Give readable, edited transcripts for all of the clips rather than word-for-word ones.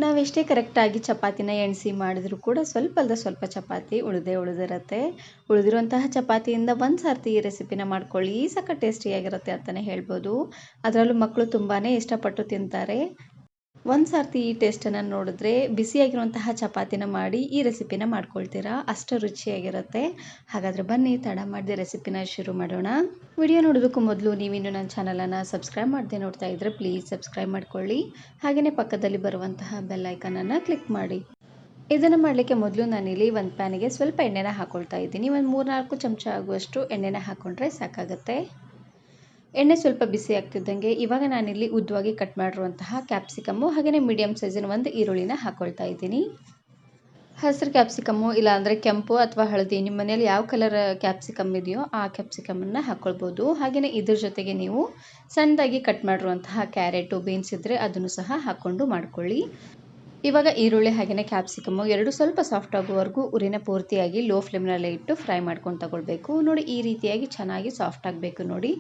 ನಾವೆಷ್ಟೇ ಕರೆಕ್ಟಾಗಿ ಚಪಾತಿನ ಎಣಿಸಿ ಮಾಡಿದರೂ ಕೂಡ ಸ್ವಲ್ಪ ಅಲ್ಲದೆ ಸ್ವಲ್ಪ ಚಪಾತಿ ಉಳಿದಿರುತ್ತೆ. ಉಳಿದಿರುವಂತಹ ಚಪಾತಿಯಿಂದ ಒಂದು ಸರ್ತಿ ಈ ರೆಸಿಪಿನ ಮಾಡ್ಕೊಳ್ಳಿ, ಸಖತ್ ಟೇಸ್ಟಿಯಾಗಿರುತ್ತೆ ಅಂತಲೇ ಹೇಳ್ಬೋದು. ಅದರಲ್ಲೂ ಮಕ್ಕಳು ತುಂಬಾ ಇಷ್ಟಪಟ್ಟು ತಿಂತಾರೆ. ಒಂದು ಸರ್ತಿ ಈ ಟೇಸ್ಟನ್ನು ನೋಡಿದ್ರೆ ಬಿಸಿಯಾಗಿರುವಂತಹ ಚಪಾತಿನ ಮಾಡಿ ಈ ರೆಸಿಪಿನ ಮಾಡ್ಕೊಳ್ತೀರಾ, ಅಷ್ಟು ರುಚಿಯಾಗಿರುತ್ತೆ. ಹಾಗಾದರೆ ಬನ್ನಿ ತಡ ಮಾಡದೆ ರೆಸಿಪಿನ ಶುರು ಮಾಡೋಣ. ವಿಡಿಯೋ ನೋಡೋದಕ್ಕೂ ಮೊದಲು ನೀವಿನ್ನು ನನ್ನ ಚಾನಲನ್ನು ಸಬ್ಸ್ಕ್ರೈಬ್ ಮಾಡದೆ ನೋಡ್ತಾ ಇದ್ದರೆ ಪ್ಲೀಸ್ ಸಬ್ಸ್ಕ್ರೈಬ್ ಮಾಡ್ಕೊಳ್ಳಿ. ಹಾಗೆಯೇ ಪಕ್ಕದಲ್ಲಿ ಬರುವಂತಹ ಬೆಲ್ ಐಕನನ್ನು ಕ್ಲಿಕ್ ಮಾಡಿ. ಇದನ್ನು ಮಾಡಲಿಕ್ಕೆ ಮೊದಲು ನಾನಿಲ್ಲಿ ಒಂದು ಪ್ಯಾನಿಗೆ ಸ್ವಲ್ಪ ಎಣ್ಣೆನ ಹಾಕ್ಕೊಳ್ತಾ ಇದ್ದೀನಿ. ಒಂದು 3-4 ಚಮಚ ಆಗುವಷ್ಟು ಎಣ್ಣೆನ ಹಾಕ್ಕೊಂಡ್ರೆ ಸಾಕಾಗುತ್ತೆ. ಎಣ್ಣೆ ಸ್ವಲ್ಪ ಬಿಸಿ ಆಗ್ತಿದ್ದಂಗೆ ಇವಾಗ ನಾನಿಲ್ಲಿ ಉದ್ದವಾಗಿ ಕಟ್ ಮಾಡಿರುವಂತಹ ಕ್ಯಾಪ್ಸಿಕಮ್ಮು ಹಾಗೆಯೇ ಮೀಡಿಯಮ್ ಸೈಜಿನ ಒಂದು ಈರುಳ್ಳಿನ ಹಾಕ್ಕೊಳ್ತಾ ಇದ್ದೀನಿ. ಹಸಿರು ಕ್ಯಾಪ್ಸಿಕಮ್ಮು ಇಲ್ಲಾಂದರೆ ಕೆಂಪು ಅಥವಾ ಹಳದಿ, ನಿಮ್ಮ ಮನೆಯಲ್ಲಿ ಯಾವ ಕಲರ್ ಕ್ಯಾಪ್ಸಿಕಮ್ ಇದೆಯೋ ಆ ಕ್ಯಾಪ್ಸಿಕಮನ್ನು ಹಾಕ್ಕೊಳ್ಬೋದು. ಹಾಗೆಯೇ ಇದ್ರ ಜೊತೆಗೆ ನೀವು ಸಣ್ಣದಾಗಿ ಕಟ್ ಮಾಡಿರುವಂತಹ ಕ್ಯಾರೆಟು, ಬೀನ್ಸ್ ಇದ್ದರೆ ಅದನ್ನು ಸಹ ಹಾಕ್ಕೊಂಡು ಮಾಡ್ಕೊಳ್ಳಿ. ಇವಾಗ ಈರುಳ್ಳಿ ಹಾಗೆಯೇ ಕ್ಯಾಪ್ಸಿಕಮ್ಮು ಎರಡು ಸ್ವಲ್ಪ ಸಾಫ್ಟ್ ಆಗುವವರೆಗೂ ಉರಿನ ಪೂರ್ತಿಯಾಗಿ ಲೋ ಫ್ಲೇಮ್ನಲ್ಲೇ ಇಟ್ಟು ಫ್ರೈ ಮಾಡ್ಕೊಂಡು ತಗೊಳ್ಬೇಕು. ನೋಡಿ ಈ ರೀತಿಯಾಗಿ ಚೆನ್ನಾಗಿ ಸಾಫ್ಟ್ ಆಗಬೇಕು. ನೋಡಿ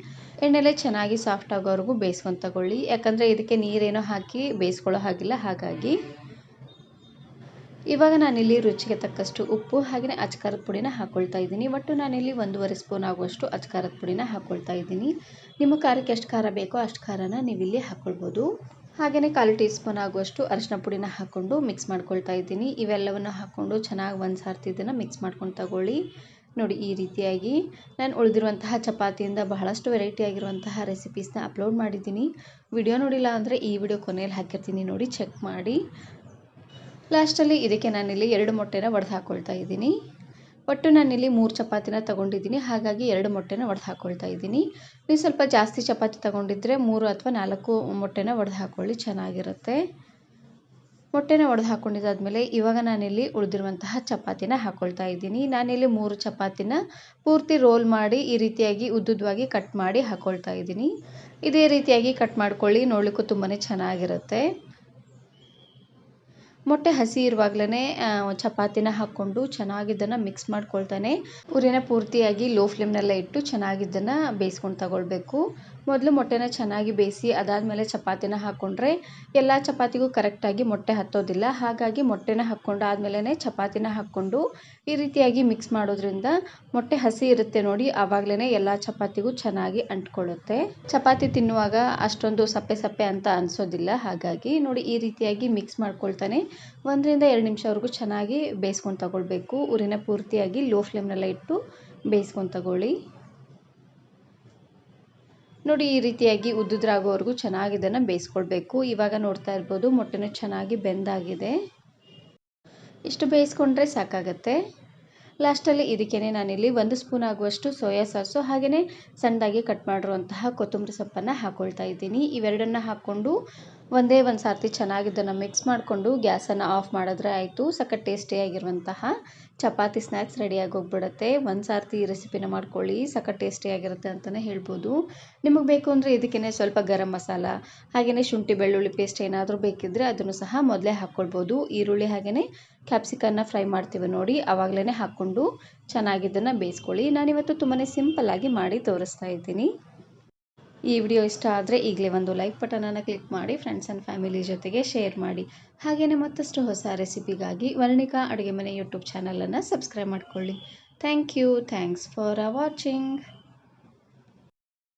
ಎಣ್ಣೆಲೆ ಚೆನ್ನಾಗಿ ಸಾಫ್ಟ್ ಆಗೋವರೆಗೂ ಬೇಯಿಸ್ಕೊಂಡು ತಗೊಳ್ಳಿ. ಯಾಕಂದರೆ ಇದಕ್ಕೆ ನೀರೇನೋ ಹಾಕಿ ಬೇಯಿಸ್ಕೊಳ್ಳೋ ಹಾಗಿಲ್ಲ. ಹಾಗಾಗಿ ಇವಾಗ ನಾನಿಲ್ಲಿ ರುಚಿಗೆ ತಕ್ಕಷ್ಟು ಉಪ್ಪು ಹಾಗೆಯೇ ಅಚ್ಕಾರದ ಪುಡಿನ ಹಾಕ್ಕೊಳ್ತಾ ಇದ್ದೀನಿ. ಒಟ್ಟು ನಾನಿಲ್ಲಿ 1.5 ಸ್ಪೂನ್ ಆಗುವಷ್ಟು ಅಚ್ಕಾರದ ಪುಡಿನ ಹಾಕ್ಕೊಳ್ತಾ ಇದ್ದೀನಿ. ನಿಮ್ಮ ಖಾರಕ್ಕೆ ಎಷ್ಟು ಖಾರ ಬೇಕೋ ಅಷ್ಟು ಖಾರನ ನೀವಿಲ್ಲಿ ಹಾಕ್ಕೊಳ್ಬೋದು. ಹಾಗೆಯೇ 1/4 ಟೀ ಸ್ಪೂನ್ ಆಗುವಷ್ಟು ಅರಿಶಿನ ಪುಡಿನ ಹಾಕ್ಕೊಂಡು ಮಿಕ್ಸ್ ಮಾಡ್ಕೊಳ್ತಾ ಇದ್ದೀನಿ. ಇವೆಲ್ಲವನ್ನು ಹಾಕ್ಕೊಂಡು ಚೆನ್ನಾಗಿ ಒಂದು ಸಾರ್ತಿ ಇದನ್ನು ಮಿಕ್ಸ್ ಮಾಡ್ಕೊಂಡು ತಗೊಳ್ಳಿ. ನೋಡಿ ಈ ರೀತಿಯಾಗಿ ನಾನು ಉಳಿದಿರುವಂತಹ ಚಪಾತಿಯಿಂದ ಬಹಳಷ್ಟು ವೆರೈಟಿ ಆಗಿರುವಂತಹ ರೆಸಿಪೀಸ್ನ ಅಪ್ಲೋಡ್ ಮಾಡಿದ್ದೀನಿ. ವಿಡಿಯೋ ನೋಡಿಲ್ಲ ಅಂದರೆ ಈ ವಿಡಿಯೋ ಕೊನೆಯಲ್ಲಿ ಹಾಕಿರ್ತೀನಿ, ನೋಡಿ ಚೆಕ್ ಮಾಡಿ. ಲಾಸ್ಟಲ್ಲಿ ಇದಕ್ಕೆ ನಾನಿಲ್ಲಿ 2 ಮೊಟ್ಟೆನ ಒಡೆದು ಹಾಕ್ಕೊಳ್ತಾ ಇದ್ದೀನಿ. ಒಟ್ಟು ನಾನಿಲ್ಲಿ 3 ಚಪಾತಿನ ತೊಗೊಂಡಿದ್ದೀನಿ, ಹಾಗಾಗಿ 2 ಮೊಟ್ಟೆನ ಒಡೆದು ಹಾಕ್ಕೊಳ್ತಾ ಇದ್ದೀನಿ. ನೀವು ಸ್ವಲ್ಪ ಜಾಸ್ತಿ ಚಪಾತಿ ತೊಗೊಂಡಿದ್ರೆ 3 ಅಥವಾ 4 ಮೊಟ್ಟೆನ ಒಡೆದು ಹಾಕ್ಕೊಳ್ಳಿ, ಚೆನ್ನಾಗಿರುತ್ತೆ. ಮೊಟ್ಟೆನ ಒಡೆದು ಹಾಕ್ಕೊಂಡಿದ್ದಾದಮೇಲೆ ಇವಾಗ ನಾನಿಲ್ಲಿ ಉಳಿದಿರುವಂತಹ ಚಪಾತಿನ ಹಾಕ್ಕೊಳ್ತಾ ಇದ್ದೀನಿ. ನಾನಿಲ್ಲಿ 3 ಚಪಾತಿನ ಪೂರ್ತಿ ರೋಲ್ ಮಾಡಿ ಈ ರೀತಿಯಾಗಿ ಉದ್ದುದ್ದವಾಗಿ ಕಟ್ ಮಾಡಿ ಹಾಕ್ಕೊಳ್ತಾ ಇದ್ದೀನಿ. ಇದೇ ರೀತಿಯಾಗಿ ಕಟ್ ಮಾಡ್ಕೊಳ್ಳಿ, ನೋಡಲಿಕ್ಕೂ ತುಂಬಾ ಚೆನ್ನಾಗಿರುತ್ತೆ. ಮೊಟ್ಟೆ ಹಸಿ ಇರುವಾಗಲೇ ಚಪಾತಿನ ಹಾಕ್ಕೊಂಡು ಚೆನ್ನಾಗಿದ್ದನ್ನು ಮಿಕ್ಸ್ ಮಾಡ್ಕೊಳ್ತಾನೆ ಉರಿನ ಪೂರ್ತಿಯಾಗಿ ಲೋ ಫ್ಲೇಮ್ನಲ್ಲೇ ಇಟ್ಟು ಚೆನ್ನಾಗಿದ್ದನ್ನು ಬೇಯಿಸ್ಕೊಂಡು ತಗೊಳ್ಬೇಕು. ಮೊದಲು ಮೊಟ್ಟೆನ ಚೆನ್ನಾಗಿ ಬೇಯಿಸಿ ಅದಾದಮೇಲೆ ಚಪಾತಿನ ಹಾಕ್ಕೊಂಡ್ರೆ ಎಲ್ಲ ಚಪಾತಿಗೂ ಕರೆಕ್ಟಾಗಿ ಮೊಟ್ಟೆ ಹತ್ತೋದಿಲ್ಲ. ಹಾಗಾಗಿ ಮೊಟ್ಟೆನ ಹಾಕ್ಕೊಂಡಾದ್ಮೇಲೆ ಚಪಾತಿನ ಹಾಕ್ಕೊಂಡು ಈ ರೀತಿಯಾಗಿ ಮಿಕ್ಸ್ ಮಾಡೋದ್ರಿಂದ ಮೊಟ್ಟೆ ಹಸಿ ಇರುತ್ತೆ ನೋಡಿ, ಆವಾಗಲೇ ಎಲ್ಲ ಚಪಾತಿಗೂ ಚೆನ್ನಾಗಿ ಅಂಟ್ಕೊಳ್ಳುತ್ತೆ. ಚಪಾತಿ ತಿನ್ನುವಾಗ ಅಷ್ಟೊಂದು ಸಪ್ಪೆ ಸಪ್ಪೆ ಅಂತ ಅನಿಸೋದಿಲ್ಲ. ಹಾಗಾಗಿ ನೋಡಿ ಈ ರೀತಿಯಾಗಿ ಮಿಕ್ಸ್ ಮಾಡ್ಕೊಳ್ತಾನೆ 1-2 ನಿಮಿಷವರೆಗೂ ಚೆನ್ನಾಗಿ ಬೇಯಿಸ್ಕೊಂಡು ತಗೊಳ್ಬೇಕು. ಉರಿನ ಪೂರ್ತಿಯಾಗಿ ಲೋ ಫ್ಲೇಮ್ನಲ್ಲೇ ಇಟ್ಟು ಬೇಯಿಸ್ಕೊಂಡು ತಗೊಳ್ಳಿ. ನೋಡಿ ಈ ರೀತಿಯಾಗಿ ಉದ್ದುದ್ರಾಗೋವರೆಗೂ ಚೆನ್ನಾಗಿ ಇದನ್ನು ಬೇಯಿಸ್ಕೊಳ್ಬೇಕು. ಇವಾಗ ನೋಡ್ತಾ ಇರ್ಬೋದು ಮೊಟ್ಟೆನೂ ಚೆನ್ನಾಗಿ ಬೆಂದಾಗಿದೆ. ಇಷ್ಟು ಬೇಯಿಸ್ಕೊಂಡ್ರೆ ಸಾಕಾಗತ್ತೆ. ಲಾಸ್ಟಲ್ಲಿ ಇದಕ್ಕೇ ನಾನಿಲ್ಲಿ 1 ಸ್ಪೂನ್ ಆಗುವಷ್ಟು ಸೋಯಾ ಸಾಸು ಹಾಗೆಯೇ ಸಣ್ಣದಾಗಿ ಕಟ್ ಮಾಡಿರುವಂತಹ ಕೊತ್ತಂಬರಿ ಸೊಪ್ಪನ್ನು ಹಾಕ್ಕೊಳ್ತಾ ಇದ್ದೀನಿ. ಇವೆರಡನ್ನು ಹಾಕ್ಕೊಂಡು ಒಂದೇ ಒಂದು ಸಾರ್ತಿ ಚೆನ್ನಾಗಿದ್ದನ್ನು ಮಿಕ್ಸ್ ಮಾಡಿಕೊಂಡು ಗ್ಯಾಸನ್ನು ಆಫ್ ಮಾಡಿದ್ರೆ ಆಯಿತು. ಸಖತ್ ಟೇಸ್ಟಿಯಾಗಿರುವಂತಹ ಚಪಾತಿ ಸ್ನ್ಯಾಕ್ಸ್ ರೆಡಿಯಾಗಿ ಹೋಗ್ಬಿಡುತ್ತೆ. ಒಂದು ಸಾರ್ತಿ ಈ ರೆಸಿಪಿನ ಮಾಡ್ಕೊಳ್ಳಿ, ಸಖತ್ ಟೇಸ್ಟಿಯಾಗಿರುತ್ತೆ ಅಂತಲೇ ಹೇಳ್ಬೋದು. ನಿಮಗೆ ಬೇಕು ಅಂದರೆ ಇದಕ್ಕೇ ಸ್ವಲ್ಪ ಗರಂ ಮಸಾಲ ಹಾಗೆಯೇ ಶುಂಠಿ ಬೆಳ್ಳುಳ್ಳಿ ಪೇಸ್ಟ್ ಏನಾದರೂ ಬೇಕಿದ್ದರೆ ಅದನ್ನು ಸಹ ಮೊದಲೇ ಹಾಕ್ಕೊಳ್ಬೋದು. ಈರುಳ್ಳಿ ಹಾಗೆಯೇ ಕ್ಯಾಪ್ಸಿಕನ್ನ ಫ್ರೈ ಮಾಡ್ತೀವಿ ನೋಡಿ, ಆವಾಗಲೇ ಹಾಕ್ಕೊಂಡು ಚೆನ್ನಾಗಿದ್ದನ್ನು ಬೇಯಿಸ್ಕೊಳ್ಳಿ. ನಾನಿವತ್ತು ತುಂಬಾ ಸಿಂಪಲ್ಲಾಗಿ ಮಾಡಿ ತೋರಿಸ್ತಾ ಇದ್ದೀನಿ. ಈ ವಿಡಿಯೋ ಇಷ್ಟ ಆದರೆ ಈಗಲೇ ಒಂದು ಲೈಕ್ ಬಟನನ್ನು ಕ್ಲಿಕ್ ಮಾಡಿ ಫ್ರೆಂಡ್ಸ್ ಆ್ಯಂಡ್ ಫ್ಯಾಮಿಲಿ ಜೊತೆಗೆ ಶೇರ್ ಮಾಡಿ. ಹಾಗೆಯೇ ಮತ್ತಷ್ಟು ಹೊಸ ರೆಸಿಪಿಗಾಗಿ ವರ್ಣಿಕಾ ಅಡುಗೆ ಮನೆ ಯೂಟ್ಯೂಬ್ ಚಾನಲನ್ನು ಸಬ್ಸ್ಕ್ರೈಬ್ ಮಾಡ್ಕೊಳ್ಳಿ. Thank you. Thanks for watching.